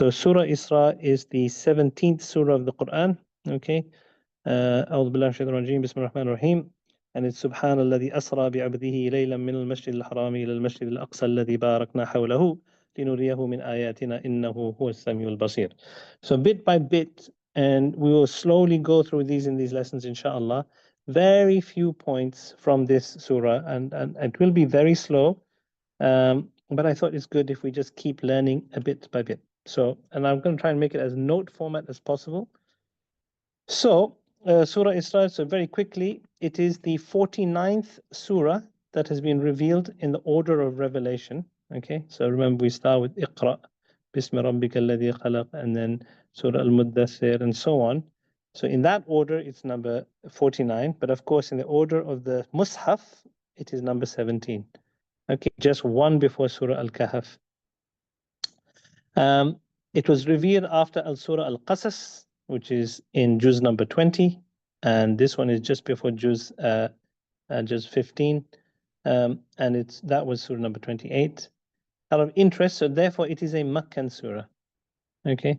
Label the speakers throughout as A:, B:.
A: So Surah Isra is the 17th surah of the Quran. Okay. أعوذ بالله من الشيطان الرجيم بسم الله الرحمن الرحيم. And it's سبحان الذي أسرى بعبده ليلا من المسجد الحرام إلى المسجد الأقصى الذي باركنا حوله لنريه من آياتنا إنه هو السميع البصير. So bit by bit, and we will slowly go through these in these lessons, inshallah. Very few points from this surah, and it will be very slow. But I thought it's good if we just keep learning a bit by bit. So, and I'm going to try and make it as note format as possible. So, Surah Isra, so very quickly, it is the 49th surah that has been revealed in the order of revelation. Okay, so remember we start with Iqra, Bismi Rabbika alladhi khalaq, and then Surah Al-Muddathir, and so on. So in that order, it's number 49. But of course, in the order of the Mus'haf, it is number 17. Okay, just one before Surah Al-Kahf. It was revealed after Surah Al-Qasas, which is in Juz number 20, and this one is just before Juz 15, and that was Surah number 28. Out of interest, so therefore it is a Meccan surah. Okay,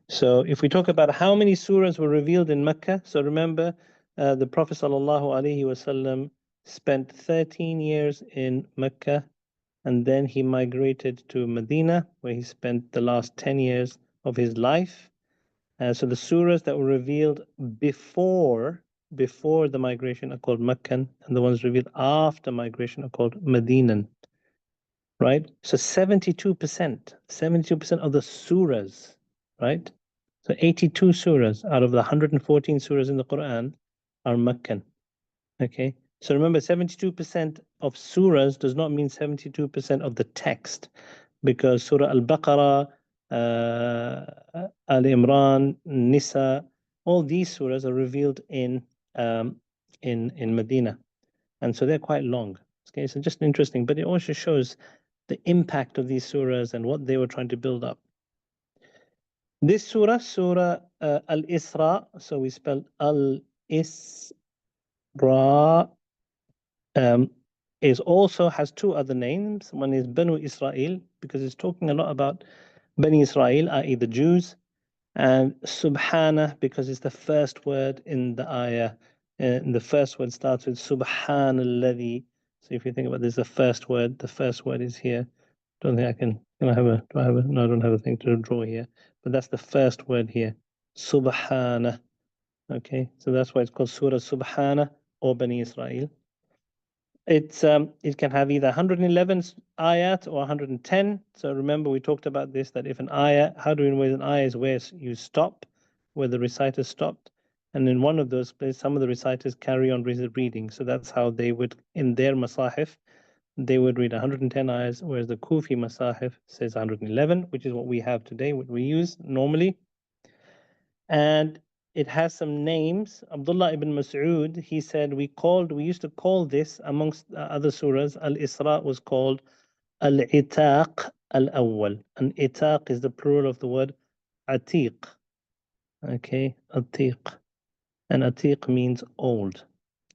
A: so if we talk about how many surahs were revealed in Mecca, so remember the Prophet ﷺ spent 13 years in Mecca, and then he migrated to Medina, where he spent the last 10 years of his life. So the surahs that were revealed before the migration are called Meccan, and the ones revealed after migration are called Medinan. Right? So 72% of the surahs, right? So 82 surahs out of the 114 surahs in the Quran are Meccan. Okay? So remember, 72% of surahs does not mean 72% of the text, because Surah Al-Baqarah, Al-Imran, Nisa, all these surahs are revealed in Medina, and so they're quite long. Okay, so just interesting, but it also shows the impact of these surahs and what they were trying to build up. This surah, Surah al-Isrā, so we spelled al-Isrā, also has two other names. One is Banu Israel, because it's talking a lot about Bani Israel, i.e. the Jews, and Subhana, because it's the first word in the ayah. And the first word starts with Subhanalladhi. So if you think about this, the first word is here. Don't think I can I have a, do I have a, no, I don't have a thing to draw here, but that's the first word here, Subhana. Okay, so that's why it's called Surah Subhana or Bani Israel. It can have either 111 ayat or 110. So remember, we talked about this, that if an ayah, how do we know an ayah is where you stop, where the reciter stopped, and in one of those places, some of the reciters carry on reading. So that's how they would, in their masahif, they would read 110 ayahs, whereas the Kufi masahif says 111, which is what we have today, what we use normally. And it has some names. Abdullah ibn Mas'ud, he said, we used to call this, amongst other surahs, Al-Isra was called Al-Itaq Al-Awwal. And Itaq is the plural of the word Atiq. Okay, Atiq. And Atiq means old.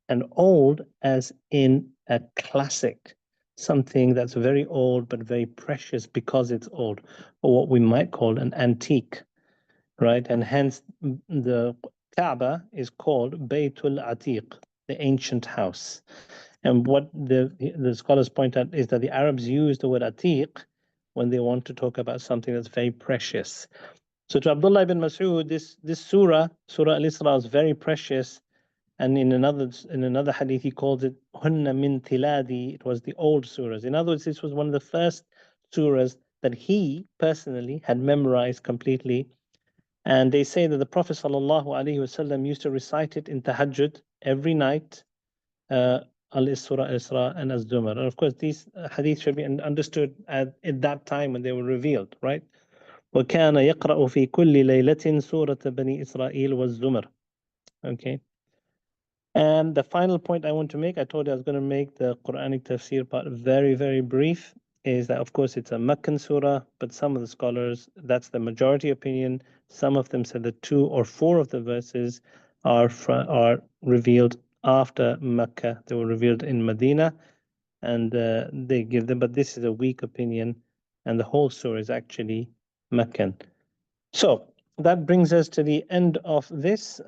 A: And old as in a classic, something that's very old but very precious because it's old, or what we might call an antique. Right, and hence the Kaaba is called Baytul Atiq, the ancient house. And what the scholars point out is that the Arabs use the word Atiq when they want to talk about something that's very precious. So to Abdullah ibn Mas'ud, this surah Al-Isra, is very precious. And in another hadith, he called it Hunna min Tiladi. It was the old surahs. In other words, this was one of the first surahs that he personally had memorized completely. And they say that the Prophet ﷺ used to recite it in tahajjud every night, Al-Isra, Al-Isra, and Az-Zumar. And of course, these hadiths should be understood at that time when they were revealed, right? وَكَانَ يَقْرَأُ فِي كُلِّ لَيْلَةٍ سُورَةَ بَنِي إِسْرَائِيلَ وَالزُّمَرِ. Okay. And the final point I want to make, I told you I was going to make the Quranic tafsir part very, very brief, is that of course it's a Meccan surah, but some of the scholars, that's the majority opinion, some of them said that 2 or 4 of the verses are revealed after Mecca. They were revealed in Medina, and they give them, but this is a weak opinion, and the whole surah is actually Meccan. So that brings us to the end of this.